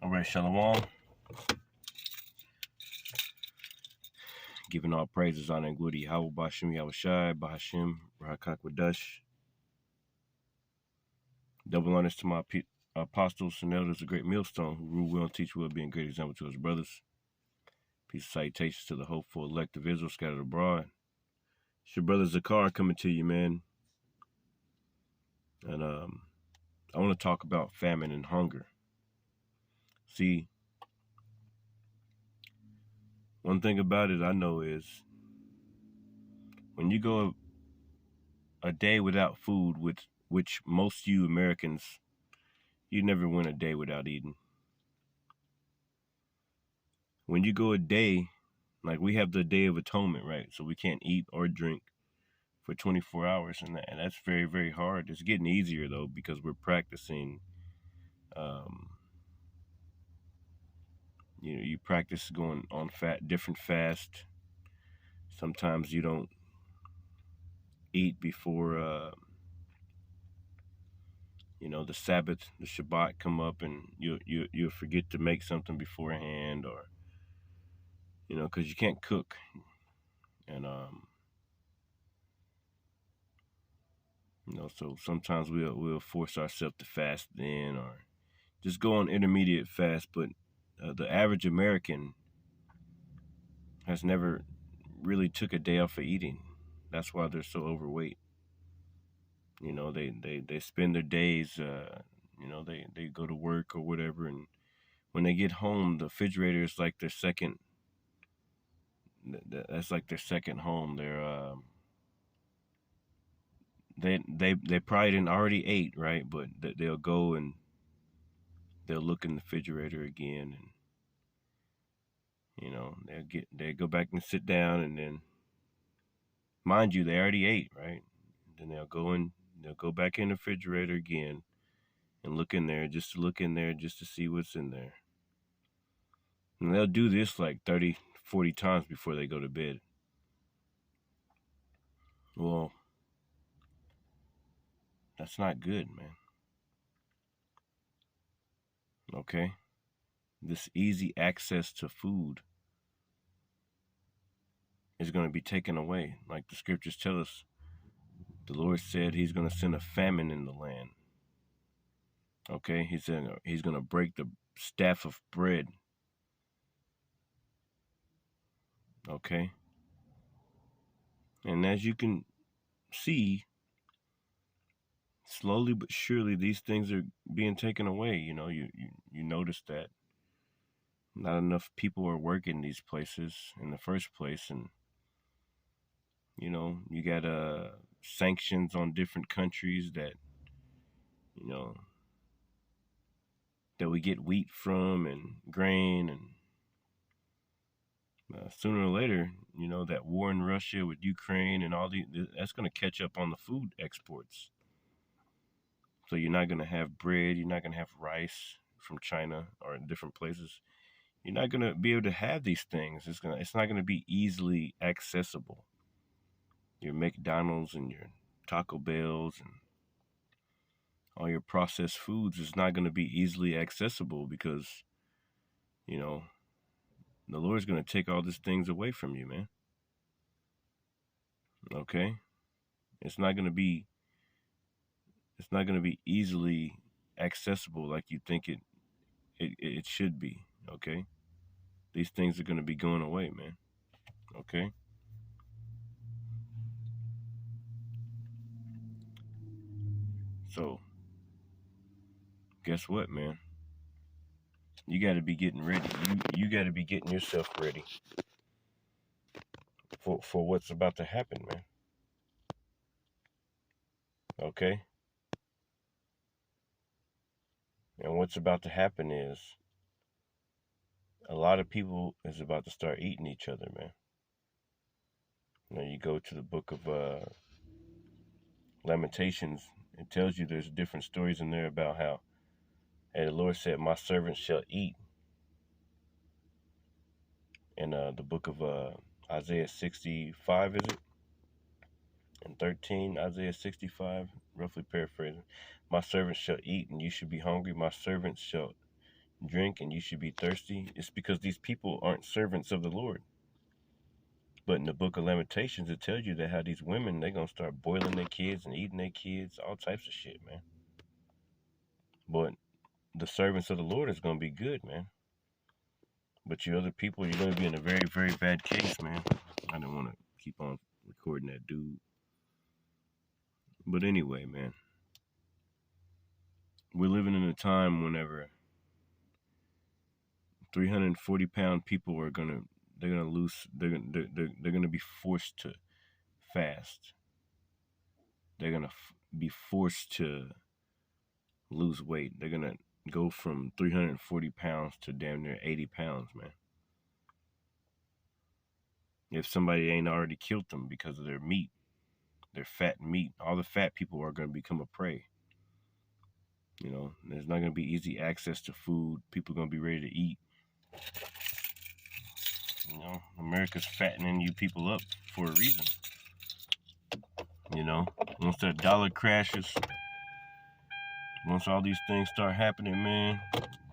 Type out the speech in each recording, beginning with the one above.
All right, Shalom. Giving all praises, honor, and glory. Yahweh Bashim, Yahweh Shai, Bahashim, Rahakak Wadash. Double honors to my apostles and elders, a great millstone who rule well and teach well, being a great example to his brothers. Peace and salutations to the hopeful elect of Israel scattered abroad. It's your brother Zakar coming to you, man. And I want to talk about famine and hunger. See, one thing about it I know is when you go a day without food, which most you Americans, you never went a day without eating. When you go a day, like we have the Day of Atonement, right? So we can't eat or drink for 24 hours, and that's very, very hard. It's getting easier, though, because we're practicing, you practice going on different fast. Sometimes you don't eat before, the Sabbath, the Shabbat come up, and you'll forget to make something beforehand, or, because you can't cook. And, so sometimes we'll force ourselves to fast then, or just go on intermediate fast. But the average American has never really took a day off of eating. That's why they're so overweight. They spend their days, they go to work or whatever, and when they get home, the refrigerator is like their second. That's like their second home. They probably didn't already ate, right? But they'll go and they'll look in the refrigerator again, and they go back and sit down, and then, mind you, they already ate, right? Then they'll go back in the refrigerator again and look in there, just to see what's in there. And they'll do this like 30, 40 times before they go to bed. Well, that's not good, man. Okay? This easy access to food is going to be taken away. Like the scriptures tell us, the Lord said he's going to send a famine in the land. Okay? He said he's going to break the staff of bread. Okay? And as you can see, slowly but surely these things are being taken away. You notice that not enough people are working these places in the first place, and you got sanctions on different countries that that we get wheat from and grain, and sooner or later, that war in Russia with Ukraine and that's going to catch up on the food exports. So you're not going to have bread, you're not going to have rice from China or different places. You're not going to be able to have these things. It's not going to be easily accessible. Your McDonald's and your Taco Bells and all your processed foods is not going to be easily accessible because, the Lord's going to take all these things away from you, man. Okay? It's not going to be easily accessible like you think it should be, okay? These things are going to be going away, man. Okay? So, guess what, man? You got to be getting ready. You got to be getting yourself ready for what's about to happen, man. Okay? And what's about to happen is a lot of people is about to start eating each other, man. You go to the book of Lamentations. It tells you there's different stories in there about how, hey, the Lord said, my servants shall eat. In the book of Isaiah 65, is it? And 13, Isaiah 65, roughly paraphrasing. My servants shall eat, and you should be hungry. My servants shall drink and you should be thirsty. It's because these people aren't servants of the Lord. But in the book of Lamentations, it tells you that how these women, they're going to start boiling their kids and eating their kids, all types of shit, man. But the servants of the Lord is going to be good, man. But you other people, you're going to be in a very, very bad case, man. I don't want to keep on recording that dude. But anyway, man. We're living in a time whenever 340-pound people are they're gonna be forced to fast. They're gonna be forced to lose weight. They're gonna go from 340 pounds to damn near 80 pounds, man. If somebody ain't already killed them because of their meat, their fat meat, all the fat people are gonna become a prey. You know, there's not gonna be easy access to food. People are gonna be ready to eat. You know, America's fattening you people up for a reason. You know, once that dollar crashes, once all these things start happening, man,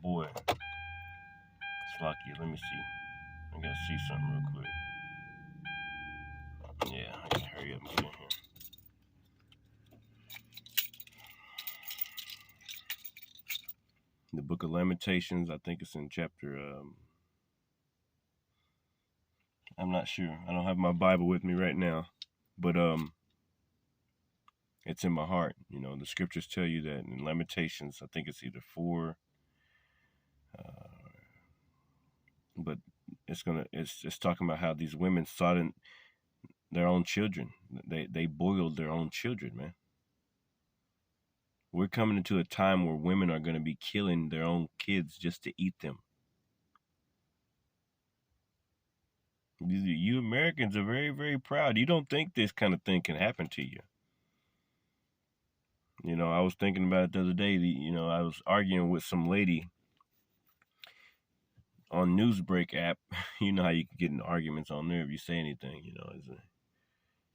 boy, it's lucky. Let me see. I gotta see something real quick. Yeah, I gotta hurry up and get in here. The book of Lamentations, I think it's in chapter, I'm not sure. I don't have my Bible with me right now. But it's in my heart. You know, the scriptures tell you that in Lamentations, I think it's either 4, but it's talking about how these women sought in their own children. They boiled their own children, man. We're coming into a time where women are going to be killing their own kids just to eat them. You Americans are very, very proud. You don't think this kind of thing can happen to you. You know, I was thinking about it the other day. You know, I was arguing with some lady on Newsbreak app. You know how you can get in arguments on there if you say anything, you know.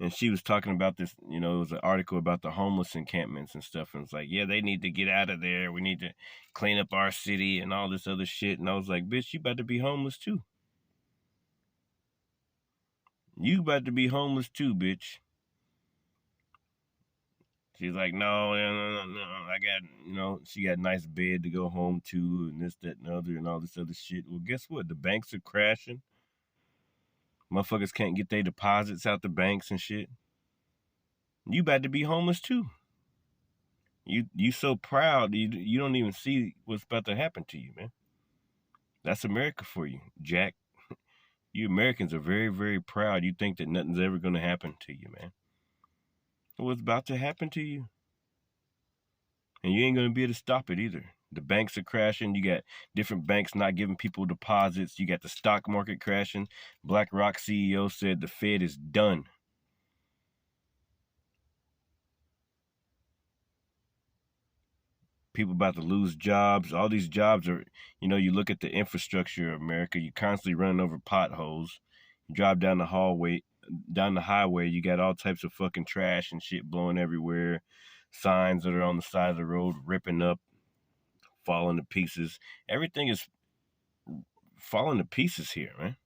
And she was talking about this, you know, it was an article about the homeless encampments and stuff. And it's like, yeah, they need to get out of there. We need to clean up our city and all this other shit. And I was like, bitch, you about to be homeless too. You about to be homeless too, bitch. She's like, no, I got, you know, she got a nice bed to go home to and this, that, and the other and all this other shit. Well, guess what? The banks are crashing. Motherfuckers can't get their deposits out the banks and shit. You about to be homeless too. You so proud, you don't even see what's about to happen to you, man. That's America for you, Jack. You Americans are very, very proud. You think that nothing's ever going to happen to you, man. What's about to happen to you? And you ain't going to be able to stop it either. The banks are crashing. You got different banks not giving people deposits. You got the stock market crashing. BlackRock CEO said the Fed is done. People about to lose jobs. All these jobs are, you know, you look at the infrastructure of America, you're constantly running over potholes. You drive down the highway, you got all types of fucking trash and shit blowing everywhere. Signs that are on the side of the road ripping up, falling to pieces. Everything is falling to pieces here, man.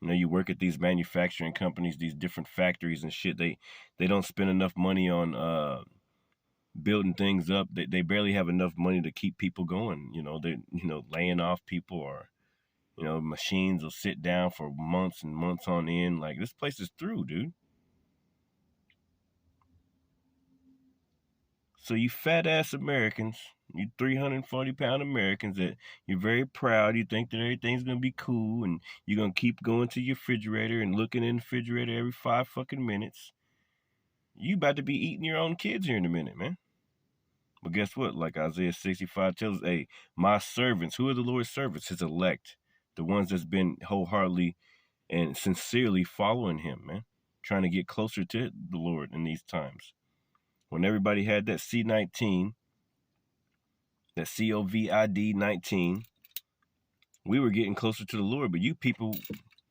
You know, you work at these manufacturing companies, these different factories and shit. They don't spend enough money on building things up. They barely have enough money to keep people going. You know, they laying off people, or you know, machines will sit down for months and months on end. Like, this place is through, dude. So you fat ass Americans, you 340-pound Americans that you're very proud, you think that everything's gonna be cool and you're gonna keep going to your refrigerator and looking in the refrigerator every 5 fucking minutes. You about to be eating your own kids here in a minute, man. But guess what? Like Isaiah 65 tells us, hey, my servants, who are the Lord's servants? His elect, the ones that's been wholeheartedly and sincerely following him, man, trying to get closer to the Lord in these times. When everybody had that C19, that COVID-19, we were getting closer to the Lord, but you people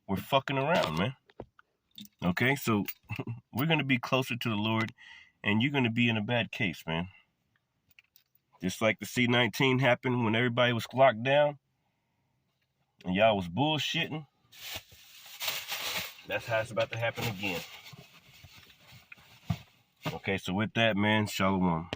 were fucking around, man. Okay, so we're going to be closer to the Lord, and you're going to be in a bad case, man. Just like the C-19 happened when everybody was locked down and y'all was bullshitting. That's how it's about to happen again. Okay, so with that, man, shalom.